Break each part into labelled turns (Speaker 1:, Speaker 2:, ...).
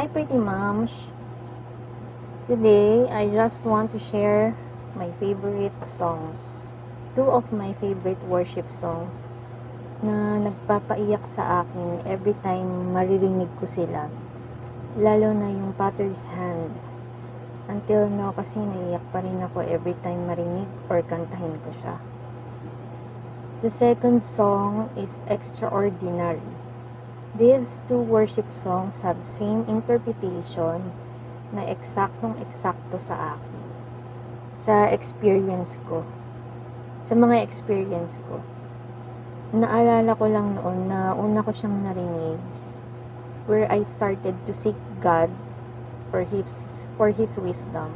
Speaker 1: Hi pretty moms. Today, I just want to share my favorite songs. Two of my favorite worship songs na nagpapaiyak sa akin every time maririnig ko sila. Lalo na yung Potter's Hand. Until now kasi naiyak pa rin ako every time marinig or kantahin ko siya. The second song is Extraordinary. These two worship songs have same interpretation na eksaktong-eksakto sa akin. Sa experience ko. Sa mga experience ko. Naalala ko lang noon na una ko siyang narinig where I started to seek God for His wisdom,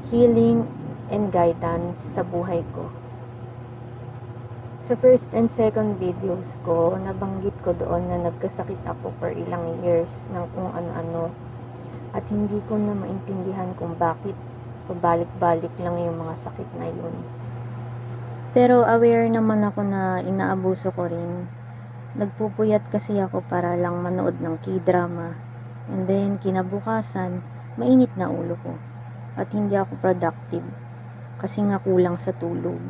Speaker 1: healing, and guidance sa buhay ko. Sa first and second videos ko, nabanggit ko doon na nagkasakit ako for ilang years ng kung ano-ano at hindi ko na maintindihan kung bakit pabalik-balik lang yung mga sakit na yun. Pero aware naman ako na inaabuso ko rin. Nagpupuyat kasi ako para lang manood ng K-drama. And then, kinabukasan, mainit na ulo ko. At hindi ako productive. Kasi nga kulang sa tulog.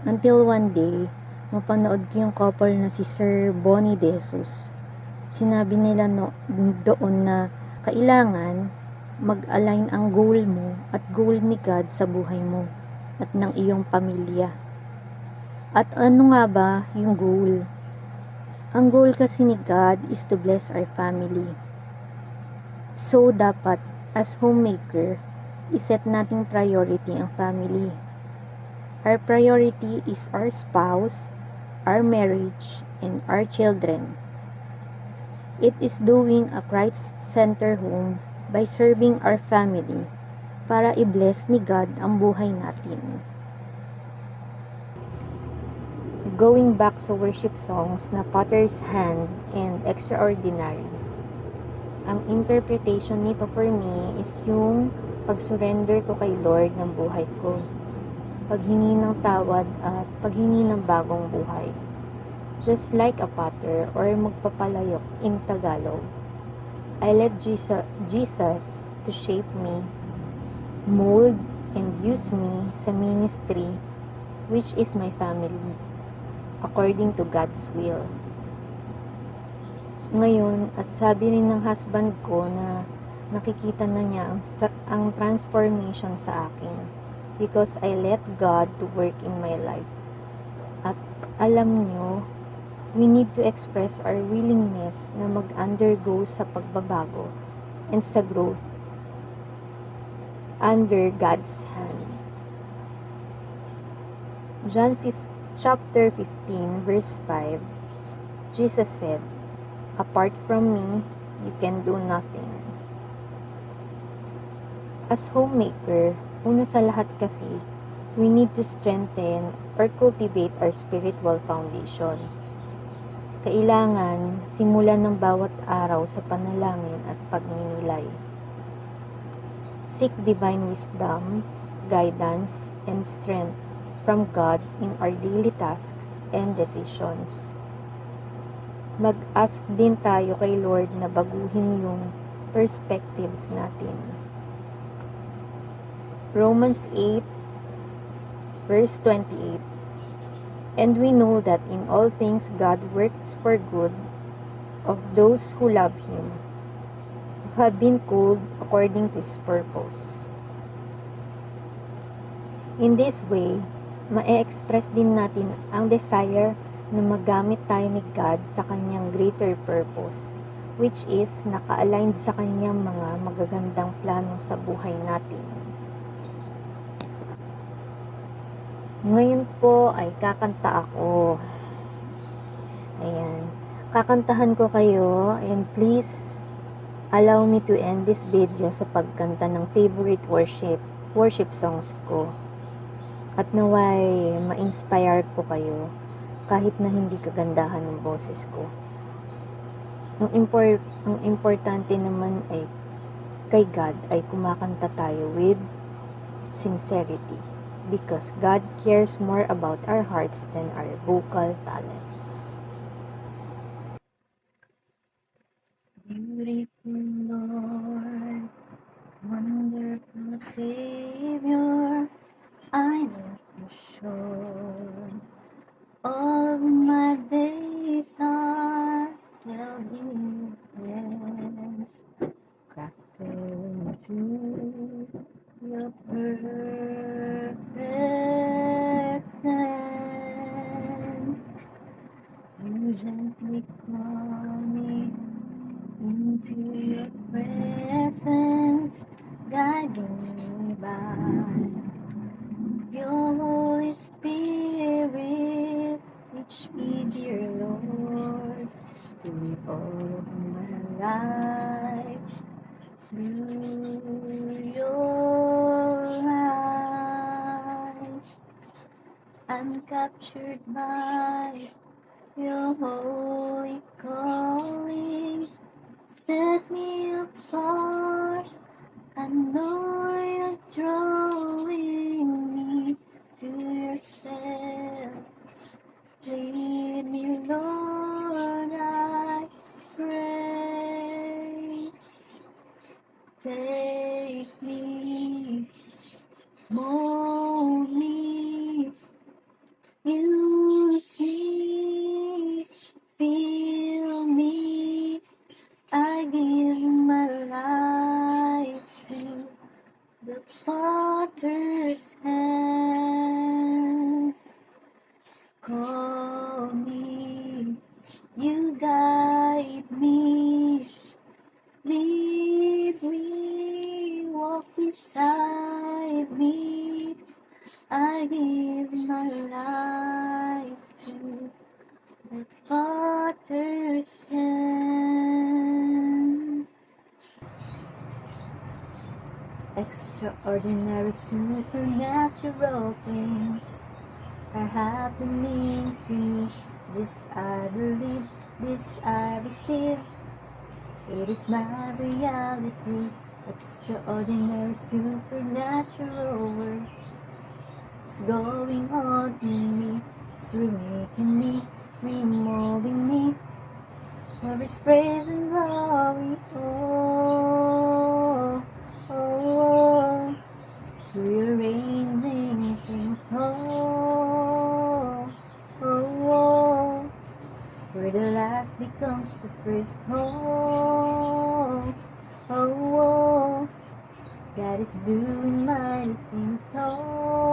Speaker 1: Until one day, mapanood ko yung couple na si Sir Bonnie De Jesus. Sinabi nila doon na kailangan mag-align ang goal mo at goal ni God sa buhay mo at ng iyong pamilya. At ano nga ba yung goal? Ang goal kasi ni God is to bless our family. So, dapat, as homemaker, iset nating priority ang family. Our priority is our spouse, our marriage, and our children. It is doing a Christ-centered home by serving our family para i-bless ni God ang buhay natin. Going back sa worship songs na Potter's Hand and Extraordinary, ang interpretation nito for me is yung pag-surrender ko kay Lord ng buhay ko, paghingi ng tawad at paghingi ng bagong buhay. Just like a potter or magpapalayok in Tagalog, I let Jesus to shape me, mold, and use me sa ministry, which is my family, according to God's will. Ngayon, at sabi rin ng husband ko na nakikita na niya ang transformation sa akin because I let God to work in my life. At alam nyo, we need to express our willingness na mag-undergo sa pagbabago and sa growth under God's hand. John chapter 15 verse 5, Jesus said, "Apart from me, you can do nothing." As homemaker, una sa lahat kasi, we need to strengthen or cultivate our spiritual foundation. Kailangan simulan ng bawat araw sa panalangin at pagninilay. Seek divine wisdom, guidance, and strength from God in our daily tasks and decisions. Mag-ask din tayo kay Lord na baguhin yung perspectives natin. Romans 8 verse 28. And we know that in all things God works for good of those who love Him, who have been called according to His purpose. In this way, ma-express din natin ang desire na magamit tayo ni God sa Kanyang greater purpose, which is naka-aligned sa Kanyang mga magagandang plano sa buhay natin. Ngayon po ay kakanta ako. Ayan. Kakantahan ko kayo and please allow me to end this video sa pagkanta ng favorite worship songs ko. At naway ma-inspire ko kayo kahit na hindi kagandahan ng boses ko. Ang importante naman ay kay God ay kumakanta tayo with sincerity. Because God cares more about our hearts than our vocal talents. Beautiful Lord, wonderful Savior, I know for sure all of my days are held in your hands, crafted into your perfect plan. You gently call me into your presence, guiding me by your Holy Spirit. Teach me, dear Lord, to live all of my life through your eyes. I'm captured by your holy calling. Set me apart. I know you're drawing me to yourself. Lead me, Lord, I pray. Take me, mold me, use me, fill me. I give my life to the Father's hand. Call me, you guide me, lead me, walk beside me. I give my life to the Father's hand. Extraordinary, supernatural things are happening to me. This I believe, this I receive. It is my reality. Extraordinary, supernatural work is going on in me. It's remaking me, remolding me for His praise and glory. Oh, oh, it's rearranging things. Oh, oh, oh, where the last becomes the first. Oh, oh, oh, God is doing mighty things. Oh,